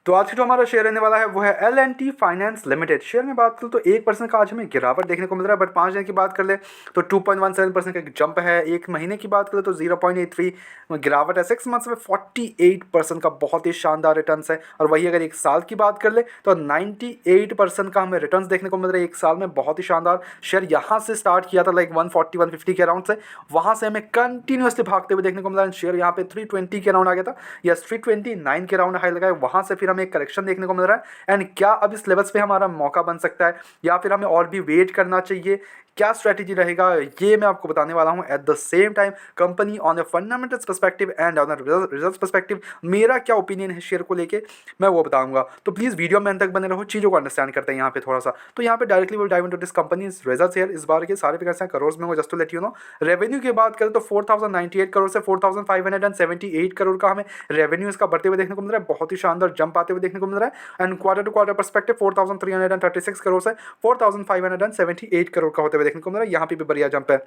तो आज का जो हमारा शेयर रहने वाला है वो है L&T फाइनेंस लिमिटेड। शेयर में बात करूँ तो 1% का आज हमें गिरावट देखने को मिल रहा है, बट 5 दिन की बात कर ले तो 2.17% का जंप है। एक महीने की बात कर ले तो 0.83 गिरावट है। 6 मंथ्स में 48% का बहुत ही शानदार रिटर्न्स है। और वही अगर एक साल की बात कर ले तो 98% का हमें रिटर्न्स देखने को मिल रहा है एक साल में, बहुत ही शानदार। शेयर यहाँ से स्टार्ट किया था लाइक 140 150 के अराउंड से, वहाँ से हमें कंटिन्यूसली भागते हुए देखने को मिला। शेयर यहाँ पे 320 के अराउंड आ गया था या 329 के अराउंड हाई लगाए, वहाँ से फिर हमें एक करेक्शन देखने को मिल रहा है। एंड क्या अब इस लेवल्स पे हमारा मौका बन सकता है या फिर हमें और भी वेट करना चाहिए, क्या स्ट्रैटेजी रहेगा, ये मैं आपको बताने वाला हूं। At the same time company on A fundamentals perspective and on results perspective मेरा क्या ओपिनियन है शेयर को लेके मैं वो बताऊंगा। तो प्लीज़ वीडियो में अंत तक बने रहो, चीज़ों को अंडरस्टैंड करते हैं यहाँ पे थोड़ा सा। तो यहाँ पे directly will dive into this company's results here. इस बार के सारे फिगर्स हैं करोड़ में, just to let you know. Revenue की बात करें तो 4098 करोड़ से 4578 करोड़ का हमें रेवेन्यू इसका बढ़ते हुए देखने को मिल रहा है, बहुत ही शानदार जंप आते हुए देखने को मिल रहा है। And quarter to quarter perspective 4336 crore से 4578 करोड़ का होते हुए देखने को मिल रहा है, यहाँ पे भी बढ़िया जंप है।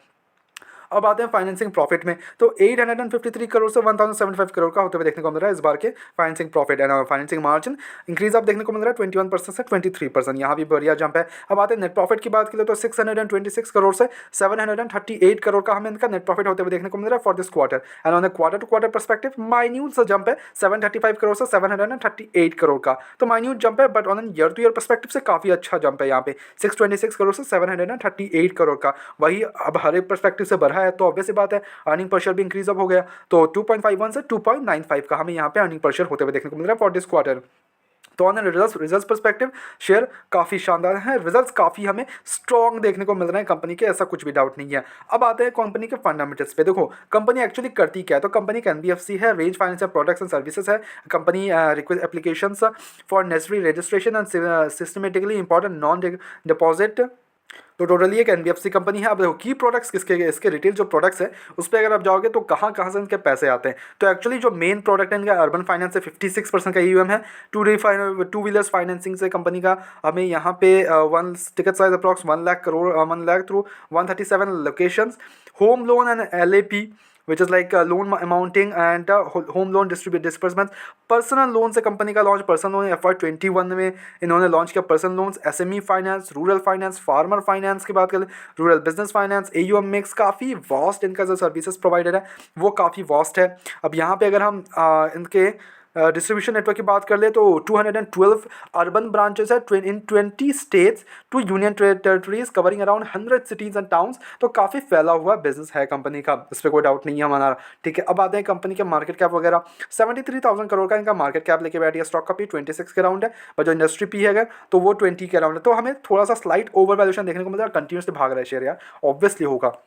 अब आते हैं फाइनेंसिंग प्रॉफिट में, तो 853 करोड़ से 1075 करोड़ का होते हुए देखने को मिल रहा है इस बार के financing profit. And financing margin increase आप देखने को मिल रहा है 21% से 23%, यहाँ भी बढ़िया जंप है। अब आते हैं नेट प्रॉफिट की बात करें तो 626 करोड़ से 738 करोड़ का हमें इनका नेट प्रॉफिट होते हुए देखने को मिल रहा है for this quarter. And on quarter to quarter perspective minute सा जंप है 735 करोड़ से 738 करोड़ का, तो माइन्यूट जंप है, but on an year to year perspective से काफी अच्छा जंप है यहाँ पे 626 करोड़ से 738 करोड़ का। वही अब हर एक परस्पेक्टिव से बढ़ा है तो ऑब्वियस सी बात है अर्निंग पर शेयर भी इंक्रीज अप हो गया, तो 2.51 से 2.95 का हमें यहाँ पे अर्निंग पर शेयर होते हुए देखने को मिल रहा है फॉर दिस क्वार्टर। तो ऑन रिजल्ट्स पर्सपेक्टिव शेयर काफ़ी शानदार है, रिजल्ट्स काफ़ी हमें स्ट्रॉन्ग देखने को मिल रहे हैं कंपनी के, ऐसा कुछ भी डाउट नहीं है। अब आते हैं कंपनी के फंडामेंटल्स पे। देखो कंपनी एक्चुअली करती क्या है, तो कंपनी का एनबीएफसी है, range financial products and services है। Company request applications for necessary registration and systematically important non deposit, तो टोटली एक एनबीएफसी कंपनी है। अब देखो की प्रोडक्ट्स किसके, इसके रिटेल जो प्रोडक्ट्स है उस पर अगर आप जाओगे तो कहाँ कहाँ से इनके पैसे आते हैं, तो एक्चुअली जो मेन प्रोडक्ट है इनका अर्बन फाइनेंस से 56% का ईयूएम है। टू व्हीलर्स फाइनेंसिंग से कंपनी का हमें यहाँ पे one ticket size approx 1 lakh crore 1 lakh through 137 locations. Home loan and LAP which is like loan amounting and home loan disbursement। Personal loan से कंपनी का लॉन्च, पर्सनल लोन FY21 में इन्होंने लॉन्च किया personal loans, SME finance, rural finance, farmer finance की बात करें, rural business finance, AUM mix, काफ़ी vast इनका जो सर्विसेज प्रोवाइडर है वो काफ़ी वास्ट है। अब यहाँ पे अगर हम इनके डिस्ट्रीब्यूशन नेटवर्क की बात कर ले तो 212 अर्बन ब्रांचेस है in 20 states to union territories covering around 100 cities and towns, तो काफ़ी फैला हुआ बिजनेस है कंपनी का, इस पर कोई डाउट नहीं है हमारा। ठीक है, अब आते हैं कंपनी के मार्केट कैप वगैरह। 73,000 करोड़ का इनका मार्केट कैप लेके बैठ गया। स्टॉक का पी 26 के अराउंड है, पर जो इंडस्ट्री पी है अगर तो वो 20 के अराउंड है, तो हमें थोड़ा सा स्लाइट ओवर वैल्यूएशन देखने को मिल रहा है। कंटिन्यूसली भाग रहा है शेयर यार, ऑब्वियसली होगा।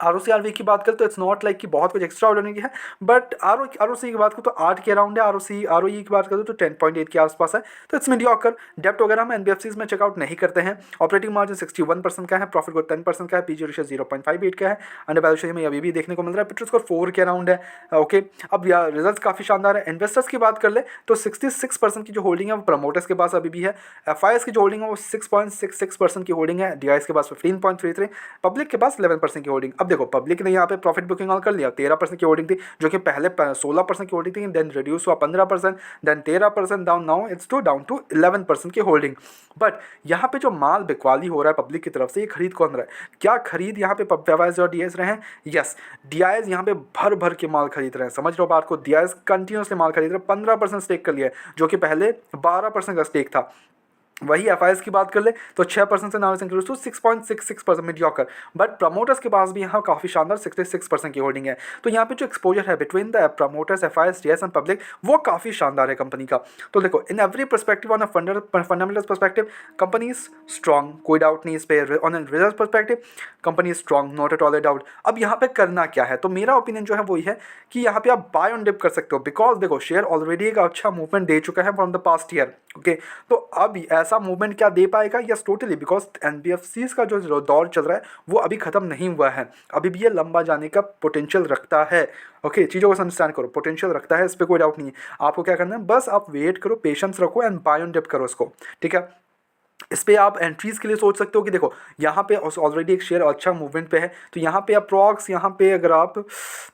ROCRV की बात करें तो इट्स नॉट लाइक कि बहुत कुछ एक्स्ट्रा ऑर्डिनरी है, बट ROC की बात करें तो 8 के अराउंड है। ROE की बात करें तो 10.8 के आसपास है, तो इट्स मीडियोकर। डेप्ट वगैरह हम एनबीएफसीज में चेकआउट नहीं करते हैं। ऑपरेटिंग मार्जिन 61% का है, प्रॉफिट ग्रोथ 10% का है, पीजी रेशियो 0.58 का है, अंडर वैल्यूएशन हमें अभी भी देखने को मिल रहा है। पेट्रोल स्कोर 4 के अराउंड है। ओके, अब यार रिजल्ट काफ़ी शानदार है। इन्वेस्टर्स की बात कर ले तो 66% की जो होल्डिंग है वो प्रमोटर्स के पास अभी भी है। FIS की जो होल्डिंग है वो 6.66% की होल्डिंग है। DIS के पास 15.33, पब्लिक के पास 11% की होल्डिंग। अब देखो पब्लिक ने यहाँ पे प्रॉफिट बुकिंग ऑल कर लिया, 13% की होल्डिंग थी, जो कि पहले 16% की होल्डिंग थी, देन रिड्यूस हुआ 15%, then 13% down, now it's down to 11% की होल्डिंग। बट यहाँ पे जो माल बिकवाली हो रहा है पब्लिक की तरफ से, ये खरीद कौन रहा है? क्या खरीद यहाँ पे FIS और DIS रहे हैं? यस, DIS यहाँ पे भर भर के माल खरीद रहे हैं, समझ लो बात को। DIS कंटिन्यूसली माल खरीद रहे हैं, 15% स्टेक कर लिया है, जो कि पहले 12% का स्टेक था। वही FIS की बात कर ले तो 6% से now is increase to 6.66% mediocre, but promoters के पास भी यहाँ काफ़ी शानदार 66% की होल्डिंग है। तो यहाँ पे जो एक्सपोजर है between the promoters, FIS, DIS and public, वो काफ़ी शानदार है कंपनी का। तो देखो in every perspective, on a fundamental perspective company is strong, कोई डाउट नहीं इस पर। On an result perspective company is strong, not at all a doubt. अब यहाँ पे करना क्या है, तो मेरा ओपिनियन जो है वही है कि यहाँ पे आप बाय ऑन डिप कर सकते हो, बिकॉज देखो शेयर ऑलरेडी एक अच्छा मूवमेंट दे चुका है from the past year. Okay, तो अब ऐसा मूवमेंट क्या दे पाएगा? यस टोटली, बिकॉज एनबीएफसीज का जो दौर चल रहा है वो अभी खत्म नहीं हुआ है, अभी भी ये लंबा जाने का पोटेंशियल रखता है। ओके, चीज़ों को अंडरस्टैंड करो, पोटेंशियल रखता है, इस पर कोई डाउट नहीं है। आपको क्या करना है, बस आप वेट करो, पेशेंस रखो एंड बाय ऑन डिप करो इसको। ठीक है, इस पे आप एंट्रीज़ के लिए सोच सकते हो कि देखो यहाँ पे ऑलरेडी एक शेयर अच्छा मूवमेंट पे है, तो यहाँ पे अप्रॉक्स यहाँ पे अगर आप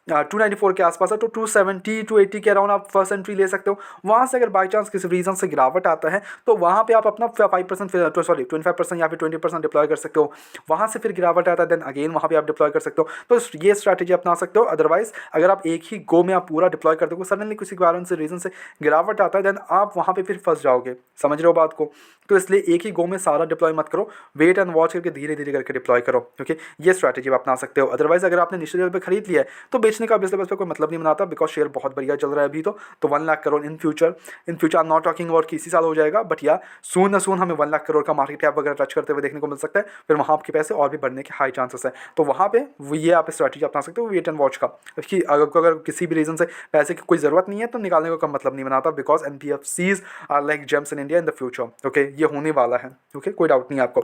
294 के आसपास है तो 270 280 के अराउंड आप फर्स्ट एंट्री ले सकते हो। वहाँ से अगर बाई चांस किसी रीज़न से गिरावट आता है तो वहाँ पे आप अपना 5% सॉरी 25% या फिर 20% डिप्लॉय कर सकते हो। वहाँ से फिर गिरावट आता है देन अगेन वहाँ पे आप डिप्लॉय कर सकते हो। तो ये स्ट्रैटेजी अपना सकते हो। अदरवाइज अगर आप एक ही गो में आप पूरा डिप्लॉय कर दोगे, सडनली किसी कारण से रीज़न से गिरावट आता है देन आप वहाँ पे फिर फंस जाओगे। समझ रहे हो बात को? तो इसलिए एक ही गो में सारा डिप्लॉय मत करो, वेट एंड वॉच करके धीरे धीरे करके डिप्लॉय करो। ओके, ये स्ट्रैटेजी आप अपना सकते हो। अदरवाइज अगर आपने निश्चित लेवल पे खरीद लिया है तो बेचने का बिजनेस पे कोई मतलब नहीं बनाता, बिकॉज शेयर बहुत बढ़िया चल रहा है अभी तो 1 lakh crore in future I am not talking about कि इसी साल हो जाएगा, बट या सून न सून हमें 1 लाख करोड़ का मार्केट कैप वगैरह टच करते हुए देखने को मिल सकता है। फिर वहाँ आपके पैसे और भी बढ़ने के हाई चांसेस है। तो वहाँ पे ये आप स्ट्रैटेजी अपना सकते हो, वेट एंड वॉच का, कि अगर किसी भी रीजन से पैसे की कोई ज़रूरत नहीं है तो निकालने का मतलब नहीं बनाता, because NBFCs are like gems in India in the future. Okay, ये होने वाला है। ओके, कोई डाउट नहीं है आपको।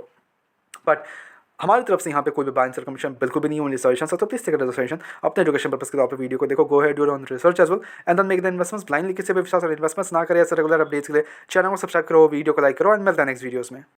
बट हमारी तरफ से यहाँ पे कोई भी बाइंग कमीशन बिल्कुल भी नहीं, ओनली सजेशन है। तो प्लीज टेक सजेशन अपने एजुकेशन पर्पस के तौर पे वीडियो को देखो, go head do own research as well and then make the investments blindly. किसी भी विश्वास और इन्वेस्टमेंट्स ना करें। ऐसे रेगुलर अपडेट्स के लिए चैनल को सब्सक्राइब करो, वीडियो को लाइक करो एंड मिलते हैं नेक्स्ट वीडियोस में।